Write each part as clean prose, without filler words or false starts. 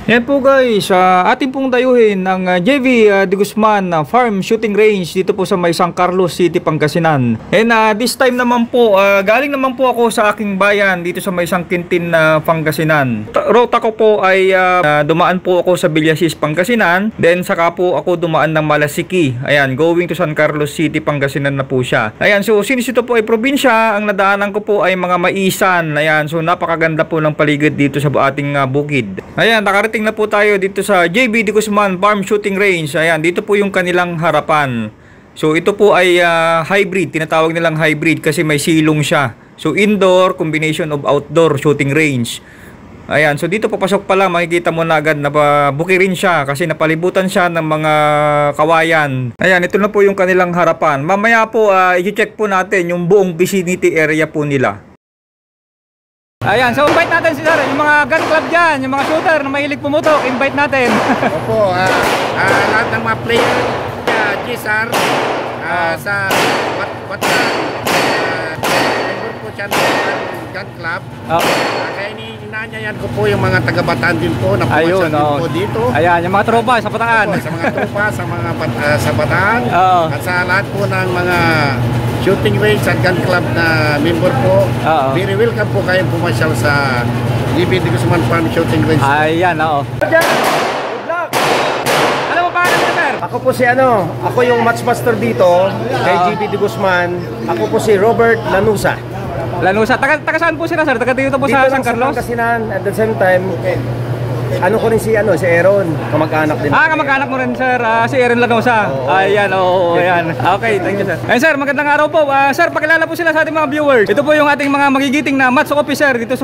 Yan po guys, atin pong dayuhin ang JV De Guzman Farm Shooting Range dito po sa may San Carlos City, Pangasinan. And this time naman po, galing naman po ako sa aking bayan dito sa may San Quintin, Pangasinan. Rota ko po ay dumaan po ako sa Villasis, Pangasinan. Then saka po ako dumaan ng Malasiki. Ayan, going to San Carlos City, Pangasinan na po siya. Ayan, so since ito po ay probinsya, ang nadaanan ko po ay mga maisan. Ayan, so napakaganda po ng paligid dito sa ating bukid. Ayan, nakarating na po tayo dito sa JV De Guzman Farm Shooting Range. Ayan, dito po yung kanilang harapan. So ito po ay hybrid, tinatawag nilang hybrid kasi may silong siya. So indoor combination of outdoor shooting range. Ayan, so dito papasok pa lang makikita mo na agad na bukirin siya kasi napalibutan siya ng mga kawayan. Ayan, ito na po yung kanilang harapan. Mamaya po i-check po natin yung buong vicinity area po nila. Ayan, so invite natin si Sir, yung mga gun club dyan, yung mga shooter na mahilig pumutok, invite natin. Opo, lahat ng mga player, GSR, sa member po siya ng gun club. Kaya inaanyayan ko po yung mga taga-Bataan din po na pumasya din po dito. Ayan, yung mga tropa sa Bataan. Opo, sa mga tropa, sa Bataan, at sa lahat po ng mga shooting range at gun club na member po. Very welcome po kayong pumasyal sa JV De Guzman Farm Shooting Range. Ayan, oo. Good luck! Ano mo pangalan niya, Sir? Ako po si ako yung matchmaster dito kay JV De Guzman. Ako po si Robert Lanusa. Lanusa, taga saan po sila, Sir? Taga dito po sa San Carlos? Dito lang sa Pangasinan. At the same time, ano ko rin si Aaron, kamag-anak din. Kamag-anak mo rin, Sir, si Aaron Lanusa. Ayan, ayan. Okay, thank you, Sir. Ayan, Sir, magandang araw po. Sir, pakilala po sila sa ating mga viewers. Ito po yung ating mga magigiting na match officer dito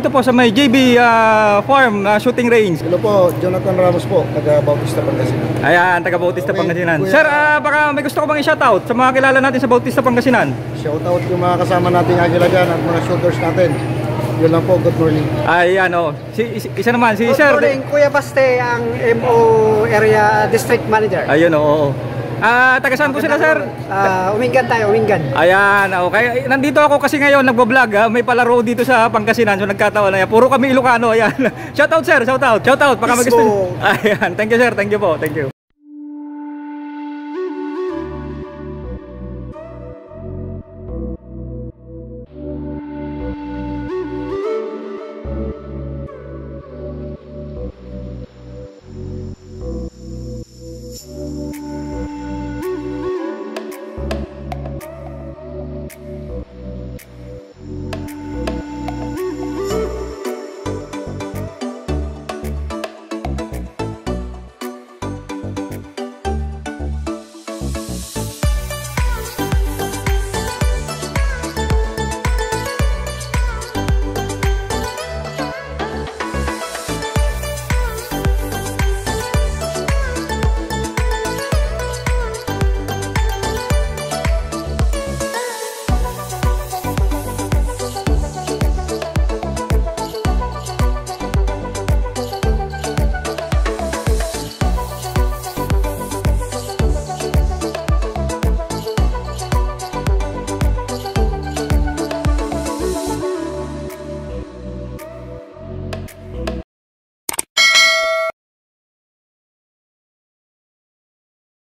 po sa may JV Farm Shooting Range. Hello po, Jonathan Ramos po, taga Bautista, Pangasinan. Ayan, taga Bautista, Pangasinan. Sir, baka may gusto ko bang i-shoutout sa mga kilala natin sa Bautista, Pangasinan? Shoutout yung mga kasama nating Agilagan at mga shooters natin. Yun lang po, good morning. Ayan, isa naman, si Sir. Good morning, Kuya Baste, ang MO Area District Manager. Ayun, oo. Taga saan po sila, Sir? Umingan tayo, Umingan. Ayan, okay. Nandito ako kasi ngayon, nagbablog, may palaro dito sa Pangasinan, so nagkataon na yan. Puro kami Ilocano, ayan. Shoutout, Sir, shoutout. Shoutout, baka magusto. Ayan, thank you, Sir, thank you po, thank you.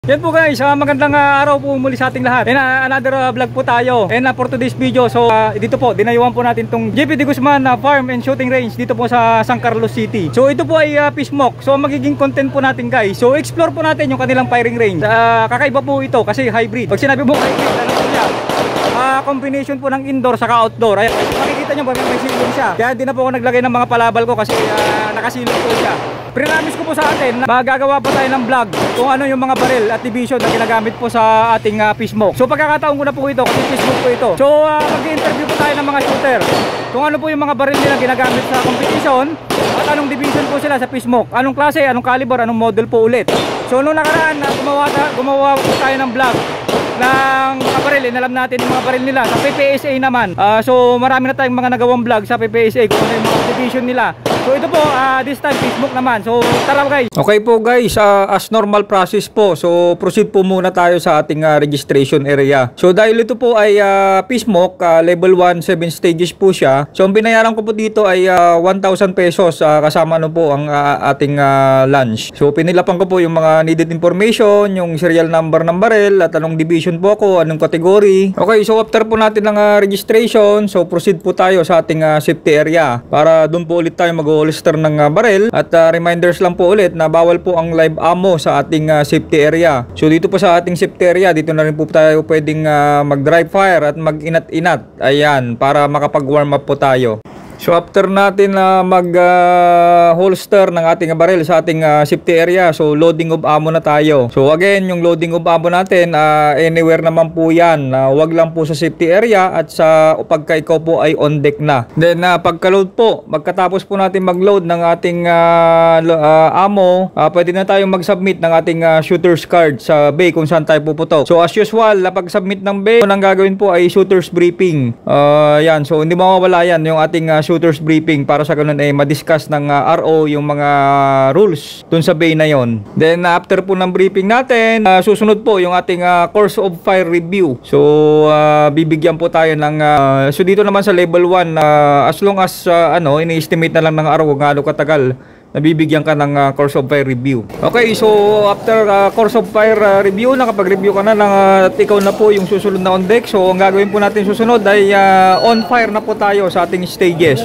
Yan po guys, magandang araw po muli sa ating lahat. And another vlog po tayo. And for today's video, so dito po, dinayuhan po natin tong JV De Guzman Farm and Shooting Range dito po sa San Carlos City. So ito po ay Pismok. So magiging content po natin guys. So explore po natin yung kanilang firing range. Kakaiba po ito kasi hybrid. Pag sinabi mo hybrid, ano po niya? Combination po ng indoor saka outdoor. Ayan, makikita nyo ba may silong siya. Kaya hindi na po ako naglagay ng mga palabal ko kasi nakasilong po siya. Pinamis ko po sa atin na magagawa po tayo ng vlog kung ano yung mga baril at division na ginagamit po sa ating Pismok. So pagkakataon ko na po ito kasi Pismok po ito. So mag-interview po tayo ng mga shooter kung ano po yung mga baril nila ginagamit sa competition at anong division po sila sa Pismok. Anong klase, anong caliber, anong model po ulit. So nung nakaraan gumawa po tayo ng vlog ng mga baril, inalam natin yung mga baril nila sa PPSA naman. So marami na tayong mga nagawang vlog sa PPSA kung ano yung mga division nila So ito po, this time Facebook naman. So tara guys. Okay po guys, as normal process po. So proceed po muna tayo sa ating registration area. So dahil ito po ay Facebook, level 1, 7 stages po siya. So ang binayaran ko po dito ay 1,000 pesos kasama no po ang ating lunch. So pinilapan ko po yung mga needed information, yung serial number ng barrel at anong division po ako, anong category. Okay, so after po natin ng registration, so proceed po tayo sa ating safety area para doon po ulit tayo mag-holster ng barrel at reminders lang po ulit na bawal po ang live ammo sa ating safety area. So dito po sa ating safety area, dito na rin po tayo pwedeng mag-dry fire at mag-inat-inat. Ayan, para makapag-warm up po tayo. So after natin mag-holster ng ating barrel sa ating safety area, so loading of ammo na tayo. So again, yung loading of ammo natin, anywhere naman po yan. Wag lang po sa safety area at sa pagka ikaw po ay on deck na. Then pagka-load po, magkatapos po natin mag-load ng ating ammo, pwede na tayong mag-submit ng ating shooter's card sa bay kung saan tayo puputok. So as usual, pag-submit ng bay, ang gagawin po ay shooter's briefing. Yan, so hindi mawawala yan yung ating shooter's briefing para sa ganun ay ma-discuss ng RO yung mga rules dun sa bay na yon. Then after po ng briefing natin, susunod po yung ating course of fire review. So bibigyan po tayo ng so dito naman sa level 1, as long as ini-estimate na lang ng RO kung gaano katagal, nabibigyan ka ng course of fire review. Okay, so after course of fire review, nakapag-review ka na ng at ikaw na po yung susunod na on deck. So ang gagawin po natin susunod ay on fire na po tayo sa ating stages.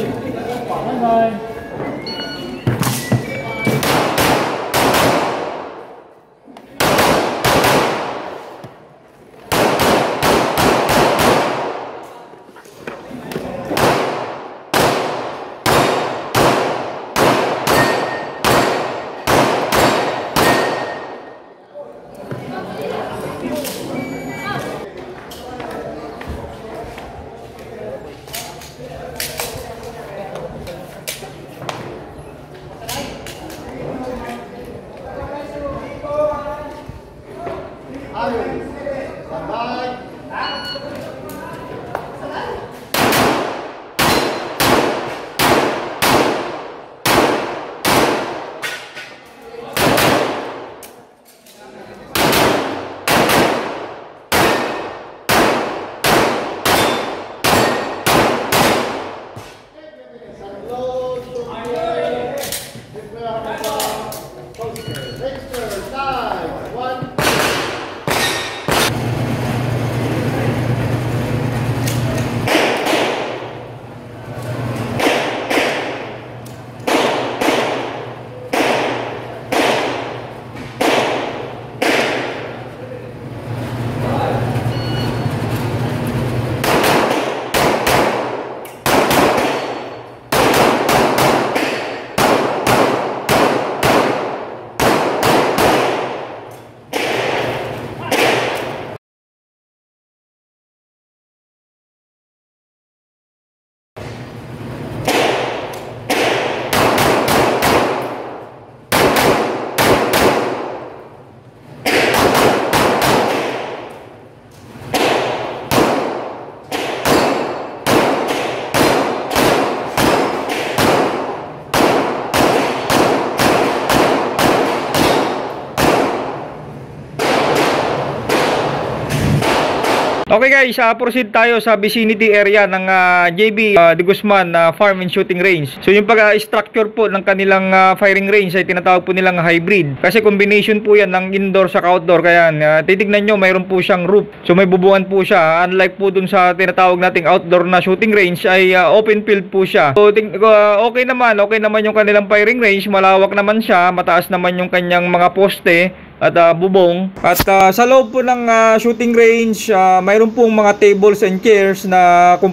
Okay guys, proceed tayo sa vicinity area ng JB De Guzman Farm and Shooting Range. So yung pag-structure po ng kanilang firing range ay tinatawag po nilang hybrid. Kasi combination po yan ng indoor sa outdoor. Kaya titignan nyo, mayroon po siyang roof. So may bubuan po siya. Unlike po dun sa tinatawag nating outdoor na shooting range ay open field po siya. So okay naman yung kanilang firing range. Malawak naman siya, mataas naman yung kanyang mga poste at bubong. At sa loob po ng shooting range, mayroon pong mga tables and chairs na kung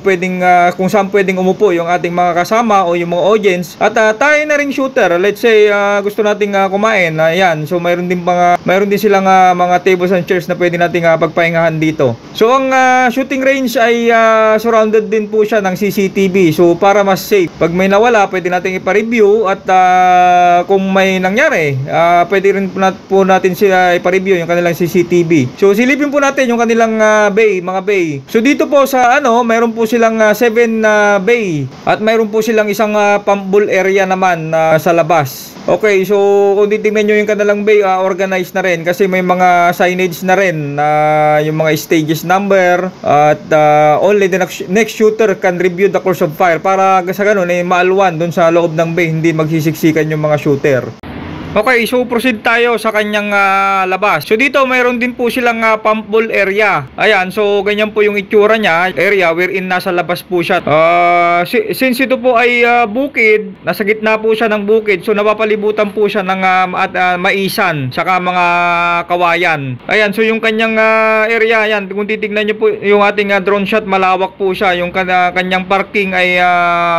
saan pwedeng umupo yung ating mga kasama o yung mga audience. At tayo na ring shooter, let's say gusto nating kumain, ayan. So mayroon din silang mga tables and chairs na pwede nating pagpahingahan dito. So ang shooting range ay surrounded din po siya ng CCTV. So para mas safe, pag may nawala, pwede nating ipa-review at kung may nangyari, pwede rin po natin sila ipa-review yung kanilang CCTV. So silipin po natin yung kanilang bay, mga bay. So dito po sa mayroon po silang 7 bay at mayroon po silang isang pump bull area naman sa labas. Okay, so kung titingnan nyo yung kanilang bay, organized na rin kasi may mga signage na rin, yung mga stages number at only the next shooter can review the course of fire para sa ganun maalwan dun sa loob ng bay, hindi magsisiksikan yung mga shooter. Okay, so proceed tayo sa kanyang labas. So dito mayroon din po silang pump bull area. Ayan, so ganyan po yung itsura niya, area wherein nasa labas po siya. Since ito po ay bukid, nasa gitna po siya ng bukid, so napapalibutan po siya ng maisan, saka mga kawayan. Ayan, so yung kanyang area, ayan, kung titignan nyo po yung ating drone shot, malawak po siya. Yung kanyang parking ay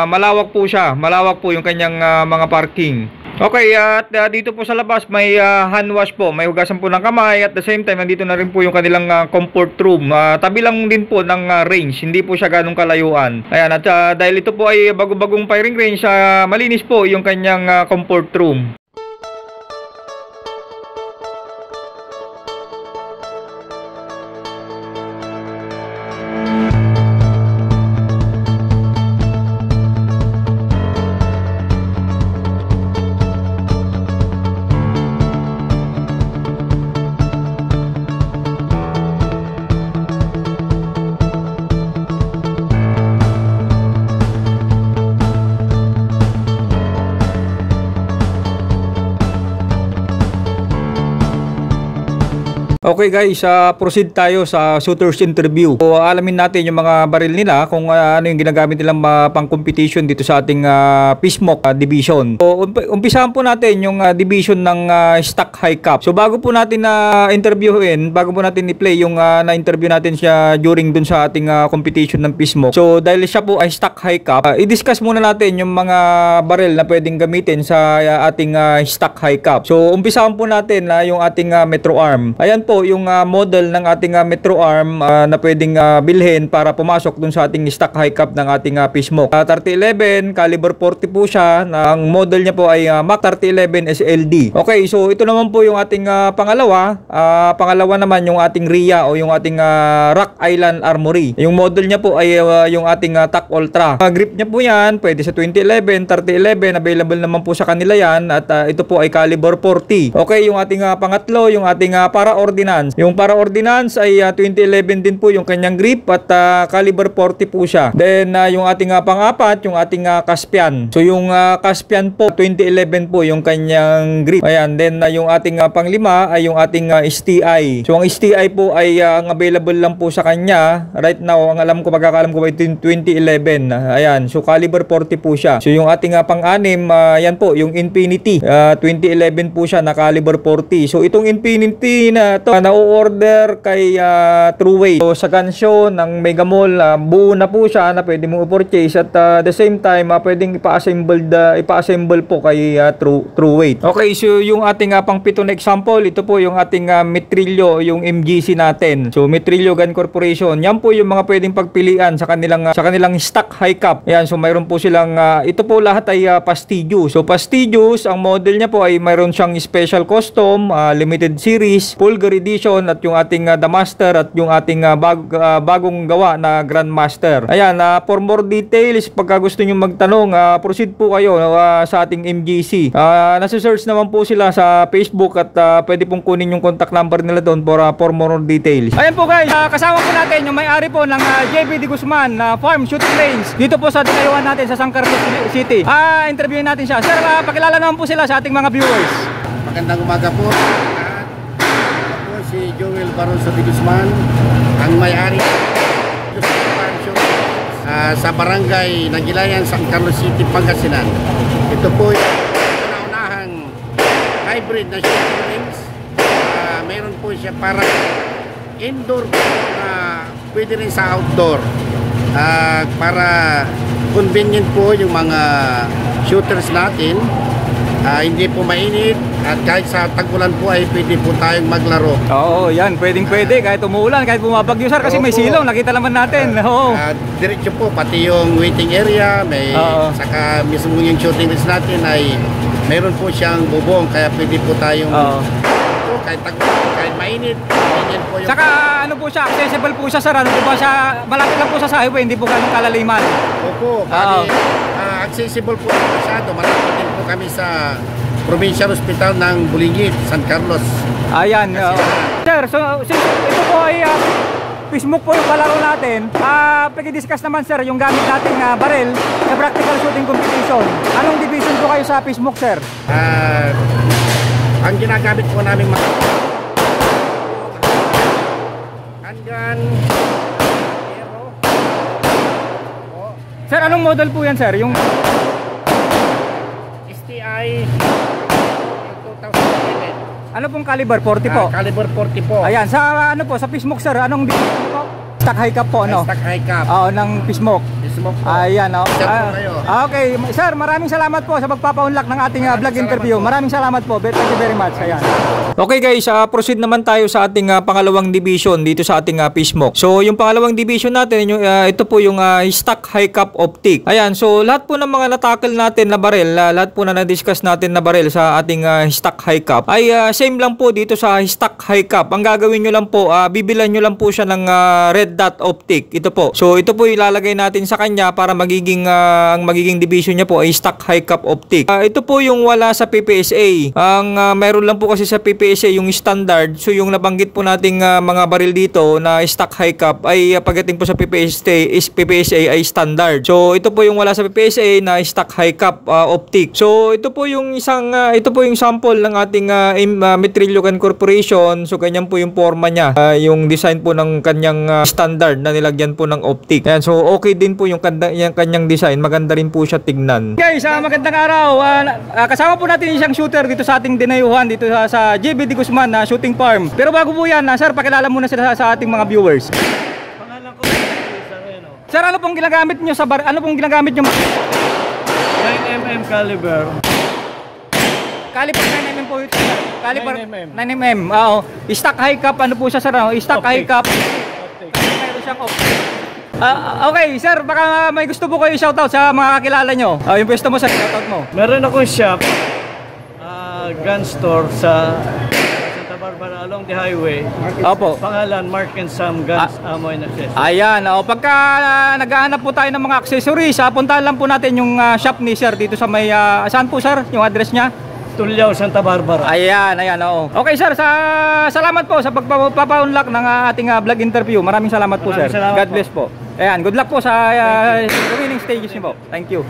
malawak po siya. Malawak po yung kanyang mga parking. Okay, at dito po sa labas may hand wash po, may hugasan po ng kamay at the same time nandito na rin po yung kanilang comfort room. Tabi lang din po ng range, hindi po siya ganong kalayuan. Ayan, at dahil ito po ay bago-bagong firing range, malinis po yung kanyang comfort room. Okay guys, proceed tayo sa shooters interview. So alamin natin yung mga baril nila, kung ano yung ginagamit nilang pang competition dito sa ating PSMOK division. So umpisahan po natin yung division ng stock high cap. So bago po natin interviewin, bago po natin i-play yung na-interview natin siya during dun sa ating competition ng PSMOK. So dahil siya po ay stock high cap, i-discuss muna natin yung mga baril na pwedeng gamitin sa ating stock high cap. So umpisahan po natin yung ating Metro Arm. Ayan po yung model ng ating Metro Arm na pwedeng bilhin para pumasok dun sa ating stock high cap ng ating PSMOK. 3011, caliber 40 po siya. Ang model niya po ay Mac 3011 SLD. Okay, so ito naman po yung ating pangalawa. Pangalawa naman yung ating RIA o yung ating Rock Island Armory. Yung model niya po ay yung ating TAC Ultra. Grip niya po yan, pwede sa 2011, 3011, available naman po sa kanila yan. At ito po ay caliber 40. Okay, yung ating pangatlo, yung ating para ordinance. Yung para ordinance ay 2011 din po yung kanyang grip at caliber 40 po siya. Then yung ating pang-apat, yung ating Caspian. So yung Caspian po 2011 po yung kanyang grip. Ayan, then yung ating pang-lima ay yung ating STI. So ang STI po ay ang available lang po sa kanya right now. Ang alam ko, pagkakalam ko ay 2011. Ayan, so caliber 40 po siya. So yung ating pang-anim, yan po yung Infinity. 2011 po siya na caliber 40. So itong Infinity na to na-order kay Trueweight. So sa Gansyo ng Mega Mall, buo na po siya na pwede mong i-purchase at the same time pwedeng ipa-assemble po kay Trueweight. Okay, so yung ating pang-pito na example, ito po yung ating Metrillo, yung MGC natin. So Metrillo Gun Corporation, yan po yung mga pwedeng pagpilian sa kanilang stock high cap. Yan, so mayroon po silang ito po lahat ay Pastigious. So Pastigious, ang model niya po ay mayroon siyang special custom, limited series, Pulgar edition at yung ating The Master at yung ating bagong gawa na Grandmaster. Ayan, for more details, pagka gusto nyo magtanong, proceed po kayo sa ating MGC. Nasa-search naman po sila sa Facebook at pwede pong kunin yung contact number nila doon for more details. Ayan po guys, kasama po natin yung may-ari po ng JB De Guzman Farm Shooting Range dito po sa dinayuan natin sa San Carlos City. Interviewin natin siya. Sir, pakilala naman po sila sa ating mga viewers. Magandang umaga po. Si Joel Baronzo De Guzman, ang may-ari sa barangay Nagilayan, San Carlos City, Pangasinan. Ito po yung unahang hybrid na shooting range. Meron po siya para indoor, pwede rin sa outdoor. Para convenient po yung mga shooters natin. Hindi po mainit at kahit sa tag-ulan po ay pwede po tayong maglaro. Oo, yan, pwede kahit umuulan, kahit bumabagyo sir, kasi may silaw, nakita naman natin. Diretso po, pati yung waiting area, may saka mismo yung shooting range natin ay mayroon po siyang bubong, kaya pwede po tayong kahit kahit mainit po yung... Saka ano po siya, accessible po siya sir, ano po ba siya, malapit lang po siya sa highway, hindi po ganun kalaliman. Opo, accessible po masyado. Malapit din po kami sa Provincial Hospital ng Bulingit, San Carlos. Ayan. Sir, so ito po ay Pismuk po yung palaro natin. Pag-discuss naman sir, yung gamit nating barrel sa practical shooting competition. Anong division po kayo sa Pismuk sir? Ang ginagamit po namin mga handgun. Sir, anong model po yan sir? Yung STI 2011. ano pong caliber? 40 po? Caliber 40 po. Ayan, sa ano po, sa Pismuk sir, anong division po? Stock high cap po, no? Stock high cap. Oo, ng Pismuk. Pismuk po. Ayan, oh. Kayo. Okay, sir, maraming salamat po sa pagpapaunlak ng ating vlog interview. Maraming salamat po. Thank you very much. Ayan. Okay guys, proceed naman tayo sa ating pangalawang division dito sa ating Pismuk. So, yung pangalawang division natin, ito po yung stock high cap optic. Ayan, so lahat po ng mga natakil natin na barrel, lahat po na na-discuss natin na barrel sa ating stock high cap ay same lang po dito sa stock high cap. Ang gagawin nyo lang po, bibilan nyo lang po siya ng red dot optic. Ito po. So, ito po ilalagay natin sa kanya para magiging ang magiging division niya po ay stock high cap optic. Ito po yung wala sa PPSA. Ang meron lang po kasi sa PPSA yung standard. So, yung nabanggit po nating mga baril dito na stock high cap ay pagdating po sa PPSA ay standard. So, ito po yung wala sa PPSA na stock high cap optic. So, ito po yung sample ng ating Metrillocan Corporation. So, ganyan po yung forma niya. Yung design po ng kanyang standard na nilagyan po ng optic. Ayan, so okay din po yung kanyang design. Maganda rin po siya tignan. Guys, magandang araw. Kasama po natin isang shooter dito sa ating dinayuhan dito sa JB De Guzman Shooting Farm. Pero bago po yan, sir, pakilala muna sila sa ating mga viewers. Pangalan ko Sir, ano pong ginagamit nyo sa ano pong ginagamit nyo? 9mm caliber. Caliber 9mm po ito. Caliber 9mm. 9mm. Oo. Stock high cap, ano po siya sir? Stock high cap. Meron siyang optic. Okay, sir, baka may gusto po kayo shoutout sa mga kakilala nyo. Yung pwesto mo, sir, shoutout mo. Meron akong shop, gun store sa Santa Barbara along the highway. Opo. Pangalan Mark and Sam Guns Ammo and Accessories. Ayan, pagka naghahanap po tayo ng mga accessories, puntahan lang po natin yung shop ni sir dito sa may, saan po sir, yung address niya? Tulyao, Santa Barbara. Ayan, oo. Okay sir, salamat po sa pagpapaunlak ng ating vlog interview. Maraming salamat po sir. Salamat God bless po. Ayan, good luck po sa remaining stages niyo po. Thank you.